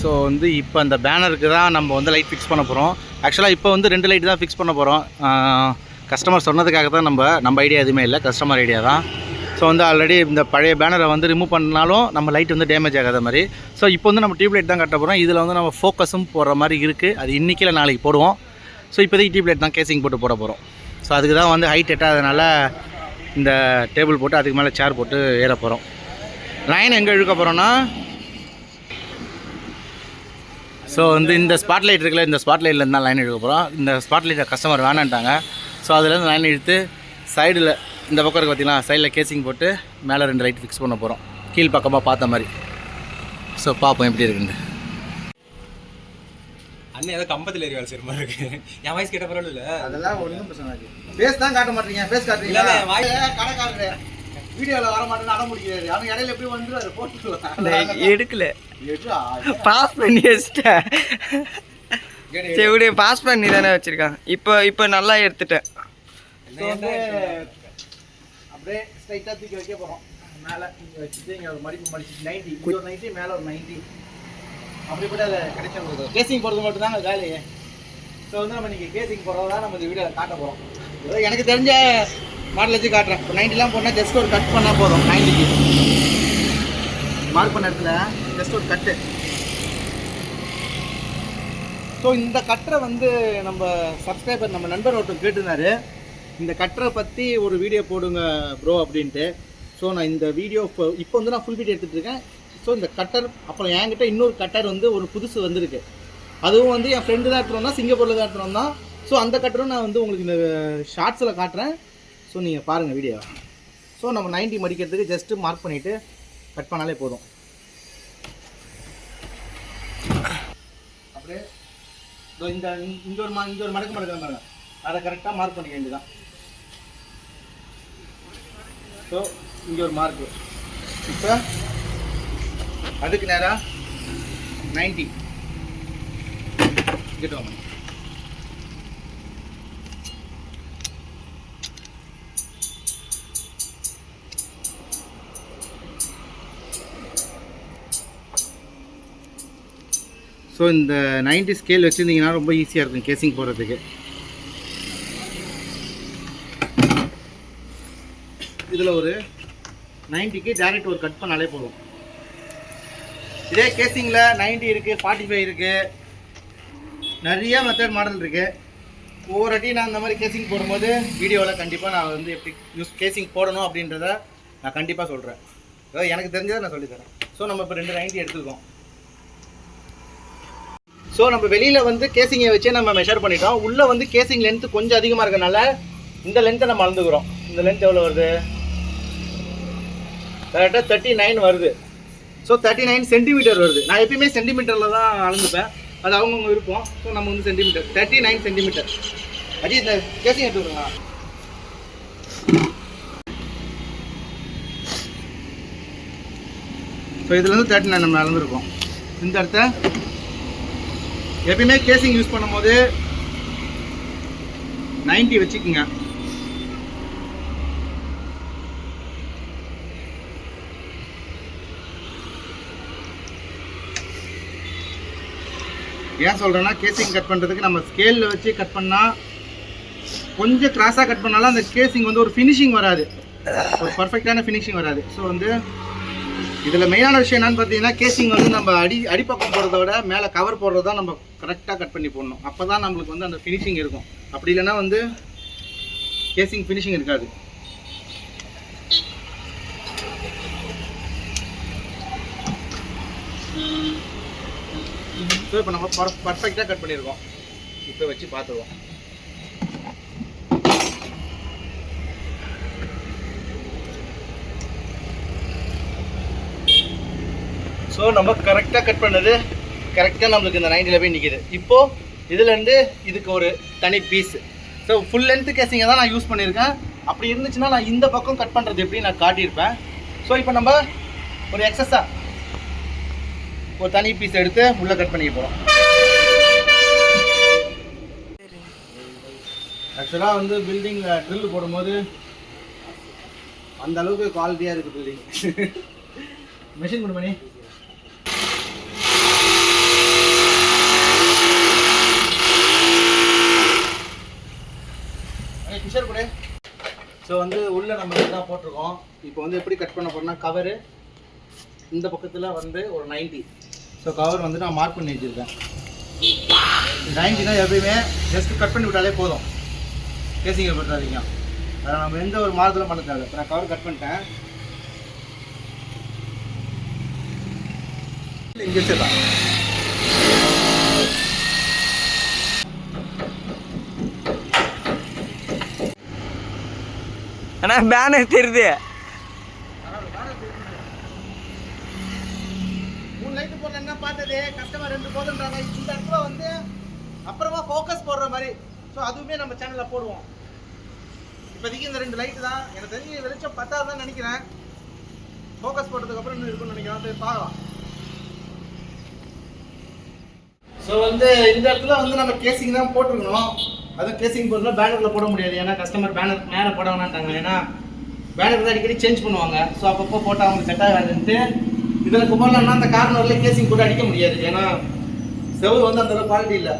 So வந்து இப்போ அந்த பேனருக்கு தான் நம்ம வந்து லைட் ஃபிக்ஸ் பண்ண போகிறோம். ஆக்சுவலாக இப்போ வந்து 2 லைட் தான் ஃபிக்ஸ் பண்ண போகிறோம். கஸ்டமர் சொன்னதுக்காக தான் நம்ம ஐடியா எதுவுமே இல்லை, கஸ்டமர் ஐடியா தான். ஸோ வந்து ஆல்ரெடி இந்த பழைய பேனரை வந்து ரிமூவ் பண்ணாலும் நம்ம லைட் வந்து டேமேஜ் ஆகாத மாதிரி. ஸோ இப்போ வந்து நம்ம டியூப்லைட் தான் கட்ட போகிறோம். இதில் வந்து நம்ம ஃபோக்கஸும் போடுற மாதிரி இருக்குது. அது இன்றைக்கி இல்லை நாளைக்கு போடுவோம். ஸோ இப்போதைக்கு டியூப்லைட் தான் கேசிங் போட்டு போட போகிறோம். ஸோ அதுக்கு தான் வந்து ஹைட் எட்டாதனால இந்த டேபிள் போட்டு அதுக்கு மேலே சேர் போட்டு ஏற போகிறோம். லைன் எங்கே இழுக்க போகிறோன்னா, ஸோ வந்து இந்த ஸ்பாட்லைட் இருக்குல்ல, இந்த ஸ்பாட்லைட்லேருந்து தான் லைன் இழுக்க போகிறோம். இந்த ஸ்பாட்லைட்டை கஸ்டமர் வேணான்ட்டாங்க. ஸோ அதுலேருந்து லைன் இழுத்து சைடில் இந்த பக்கம் இருக்குது பார்த்தீங்களா, சைடில் கேசிங் போட்டு மேலே 2 லைட் ஃபிக்ஸ் பண்ண போகிறோம், கீழ் பக்கமாக பார்த்த மாதிரி. ஸோ பார்ப்போம் எப்படி இருக்குன்னு. அண்ணன் ஏதோ கம்பத்தில் ஏறி வேலை செய்கிற மாதிரி இருக்கு. என் வாய்ஸ் கேட்ட பரவாயில்ல இல்லை, அதெல்லாம் ஒன்றும் பிரச்சனை இருக்குது. ஃபேஸ் தான் காட்ட மாட்டீங்க, ஃபேஸ் காட்டுறீங்களா? கடைக்காரரு வீடியோவில் வர மாட்டேன்னு அடம் முடிக்கிறாரு. அவன் இடையில எப்படி வந்து அதை போட்டு எடுக்கல, பாஸ் பண்ணி வச்சிட்டேன். சரி பாஸ் பண்ணி தானே வச்சுருக்கான். இப்போ நல்லா எடுத்துட்டேன். அப்படியே ஸ்ட்ரைட்டாக தூக்கி வைக்க போகிறோம். மேலே இங்கே வச்சுட்டு இங்கே ஒரு மடிப்பு மடிச்சு 90, இங்கே ஒரு 90, மேலே ஒரு 90, அப்படிப்பட்ட அதை கிடைச்ச கொடுக்குறோம். கேசிங் போடுறது மட்டும் தாங்க வேலையே. ஸோ வந்து நம்ம இன்றைக்கி கேசிங் போடுறது தான் நம்ம இந்த வீடியோவில் காட்ட போகிறோம். ஏதோ எனக்கு தெரிஞ்ச மாடல் வச்சு காட்டுறேன். இப்போ 90லாம் போனால் ஜஸ்ட் ஒரு கட் பண்ணால் போதும். 90க்கு மார்க் பண்ண இடத்துல ஜஸ்ட் ஒரு கட்டு. ஸோ இந்த கட்டரை வந்து நம்ம சப்ஸ்கிரைபர் நம்ம நண்பர் ஒருத்தர் கேட்டிருந்தாரு, இந்த கட்டரை பற்றி ஒரு வீடியோ போடுங்க ப்ரோ அப்படின்ட்டு. ஸோ நான் இந்த வீடியோ இப்போ வந்து நான் ஃபுல் வீடியோ எடுத்துகிட்டு இருக்கேன். ஸோ இந்த கட்டர் அப்புறம் என்கிட்ட இன்னொரு கட்டர் வந்து ஒரு புதுசு வந்திருக்கு. அதுவும் வந்து என் ஃப்ரெண்டு தான் எடுத்துகிட்டு வந்தான், சிங்கப்பூரில் தான் எடுத்துகிட்டு வந்தான். ஸோ அந்த கட்டரும் நான் வந்து உங்களுக்கு இந்த ஷார்ட்ஸில் காட்டுறேன். ஸோ நீங்கள் பாருங்கள் வீடியோ. ஸோ நம்ம 90 மடிக்கிறதுக்கு ஜஸ்ட்டு மார்க் பண்ணிவிட்டு கட் பண்ணாலே போதும். அப்படியே இங்கே ஒரு மடக்கு பாருங்கள், அதை கரெக்டாக மார்க் பண்ணிக்க வேண்டியதான். ஸோ இங்கே ஒரு மார்க்கு. இப்போ அதுக்கு நேராக 90 கிட்டோம். ஸோ இந்த 90 ஸ்கேல் வச்சுருந்தீங்கன்னா ரொம்ப ஈஸியாக இருக்கும் கேசிங் போடுறதுக்கு. இதில் ஒரு 90க்கு டேரெக்ட் ஒரு கட் பண்ணாலே போதும். இதே கேசிங்கில் 90 இருக்குது, 45 இருக்குது, நிறைய மெத்தட் மாடல் இருக்குது. ஒவ்வொரு வாட்டி நான் இந்த மாதிரி கேசிங் போடும்போது வீடியோவில் கண்டிப்பாக நான் வந்து எப்படி கேசிங் போடணும் அப்படின்றத நான் கண்டிப்பாக சொல்கிறேன். அதாவது எனக்கு தெரிஞ்சதை நான் சொல்லித்தரேன். ஸோ நம்ம இப்போ 2 90 எடுத்துருக்கோம். ஸோ நம்ம வெளியில் வந்து கேசிங்கை வச்சே நம்ம மெஷர் பண்ணிட்டோம். உள்ளே வந்து கேசிங் லென்த்து கொஞ்சம் அதிகமாக இருக்கனால இந்த லென்த்தை நம்ம அளந்துக்கிறோம். இந்த லென்த் எவ்வளோ வருது? கரெக்டாக 39 வருது. ஸோ 39 சென்டிமீட்டர் வருது. நான் எப்பயுமே சென்டிமீட்டரில் தான் அளந்துப்பேன், அது அவங்கவுங்க விருப்பம். ஸோ நம்ம வந்து சென்டிமீட்டர் 39 சென்டிமீட்டர். அஜி இந்த கேசிங் எடுத்துக்கிறோங்க. ஸோ இதில் வந்து 39 நம்ம அளந்துருக்கோம். இந்த இடத்த எப்பயுமே கேசிங் யூஸ் பண்ணும்போது 90 வச்சுக்கோங்க. ஏன் சொல்கிறேன்னா, கேசிங் கட் பண்ணுறதுக்கு நம்ம ஸ்கேலில் வச்சு கட் பண்ணால் கொஞ்சம் கிராஸாக கட் பண்ணாலும் அந்த கேசிங் வந்து ஒரு ஃபினிஷிங் வராது, ஒரு பர்ஃபெக்டான ஃபினிஷிங் வராது. ஸோ வந்து இதில் மெயினான விஷயம் என்னென்னு பார்த்தீங்கன்னா, கேசிங் வந்து நம்ம அடிப்பக்கம் போடுறத விட மேலே கவர் போடுறது தான் நம்ம கரெக்டாக கட் பண்ணி போடணும். அப்போ தான் நம்மளுக்கு வந்து அந்த ஃபினிஷிங் இருக்கும். அப்படி இல்லைன்னா வந்து கேசிங் ஃபினிஷிங் இருக்காது. ஸோ இப்போ நம்ம பர்ஃபெக்டாக கட் பண்ணியிருக்கோம். இப்போ வச்சு பார்த்துருவோம். ஸோ நம்ம கரெக்டாக கட் பண்ணது கரெக்டாக நம்மளுக்கு இந்த 90ல் போய் நிற்கிது. இப்போது இதுலேருந்து இதுக்கு ஒரு தனி பீஸு. ஸோ ஃபுல் லென்த்து கேசிங்கை தான் நான் யூஸ் பண்ணியிருக்கேன். அப்படி இருந்துச்சுன்னா நான் இந்த பக்கம் கட் பண்ணுறது எப்படி நான் காட்டியிருப்பேன். ஸோ இப்போ நம்ம ஒரு எக்ஸஸாக ஒரு தனி பீஸ் எடுத்து உள்ளே கட் பண்ணிக்க போகிறோம். ஆக்சுவலாக வந்து பில்டிங்கில் ட்ரில் போடும்போது அந்த அளவுக்கு குவாலிட்டியாக இருக்குது பில்டிங். மெஷின் பண்ணி போடு. ஸோ வந்து உள்ளே நம்ம இதுதான் போட்டிருக்கோம். இப்போ வந்து எப்படி கட் பண்ண போகிறோம்னா கவரு இந்த பக்கத்தில் வந்து ஒரு 90. ஸோ கவர் வந்து நான் மார்க் பண்ணி வச்சுருக்கேன். 90னா எப்பயுமே ஜஸ்ட் கட் பண்ணி விட்டாலே போதும். கேசிங்கை பொறுத்தாதீங்க, அதில் நம்ம எந்த ஒரு மாறுதலும் பண்ண தேவை. இப்போ நான் கவர் கட் பண்ணிட்டேன். இங்கே வச்சிடலாம். ஆனால் பேனர் தெரியுது. 3 லைட்டு போடல என்ன பார்த்தது, கஸ்டமர் 2 போதுன்றாங்க. இந்த இடத்துல வந்து அப்புறமா ஃபோக்கஸ் போடுற மாதிரி. ஸோ அதுவுமே நம்ம சேனலில் போடுவோம். இப்போதைக்கு இந்த 2 லைட்டு தான் எனக்கு தெரிஞ்சு வெளிச்சம் பத்தாதுன்னு நினைக்கிறேன். ஃபோக்கஸ் போட்டதுக்கப்புறம் இன்னும் இருக்குன்னு நினைக்கிறேன். போய் பார்க்கலாம். ஸோ வந்து இந்த இடத்துல வந்து நம்ம கேசிங் தான் போட்டிருக்கணும். அதுவும் கேசிங் போடுறதுல பேனரில் போட முடியாது. ஏன்னா கஸ்டமர் பேனர் மேலே போட வேணான்ட்டாங்க. ஏன்னா பேனர் தான் அடிக்கடி சேஞ்ச் பண்ணுவாங்க. ஸோ அப்பப்போ போட்டால் அவங்களுக்கு செட் ஆகாதுன்ட்டு இதில் போடலாம்னா அந்த கார்னரில் கேசிங் போட்டு அடிக்க முடியாது. ஏன்னா செவரு வந்து அந்தளவு குவாலிட்டி இல்லை.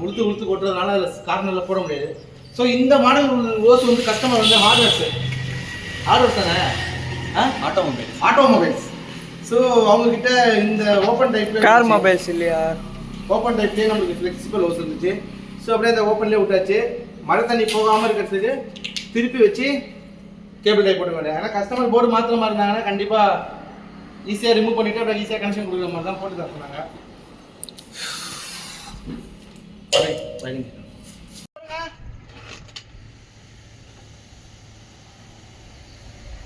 உளுத்து கொட்டுறதுனால அதில் கார்னரில் போட முடியாது. ஸோ இந்த மாடல் ஓஸ் வந்து கஸ்டமர் வந்து ஹார்ட்வேர்ஸ் தானே, ஆட்டோமொபைல்ஸ். ஸோ அவங்கக்கிட்ட இந்த ஓப்பன் டைப் கார் மொபைல்ஸ் இல்லையா, ஓப்பன் டைப்லேயே நம்மளுக்கு ஃப்ளெக்சிபிள் ஓஸ் இருந்துச்சு. ஸோ அப்படியே அந்த ஓப்பன்லேயே விட்டாச்சு. மழை தண்ணி போகாமல் இருக்கிறதுக்கு திருப்பி வச்சு கேபிள் டைப் போட்டு வேண்டிய. ஏன்னா கஸ்டமர் போர்டு மாத்திர மாதிரி இருந்தாங்கன்னா கண்டிப்பாக ஈஸியாக ரிமூவ் பண்ணிவிட்டு அப்படியே ஈஸியாக கனெக்ஷன் கொடுக்குற மாதிரி தான் போட்டு தான் சொன்னாங்க.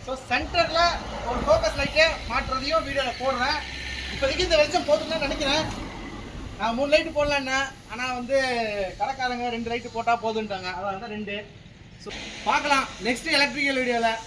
ஸோ சென்டரில் ஒரு ஃபோக்கஸ் லைட்டை மாற்றுறதையும் வீடியோவில் போடுறேன். இப்போதைக்கு இந்த வெளிச்சம் போதுன்னு நினைக்கிறேன். நான் 3 லைட்டு போடலான்னா, ஆனால் வந்து கடைக்காரங்க 2 லைட்டு போட்டால் போதுன்ட்டாங்க. அதனால தான் 2. ஸோ பார்க்கலாம் நெக்ஸ்ட்டு எலக்ட்ரிக்கல் வீடியோவில்.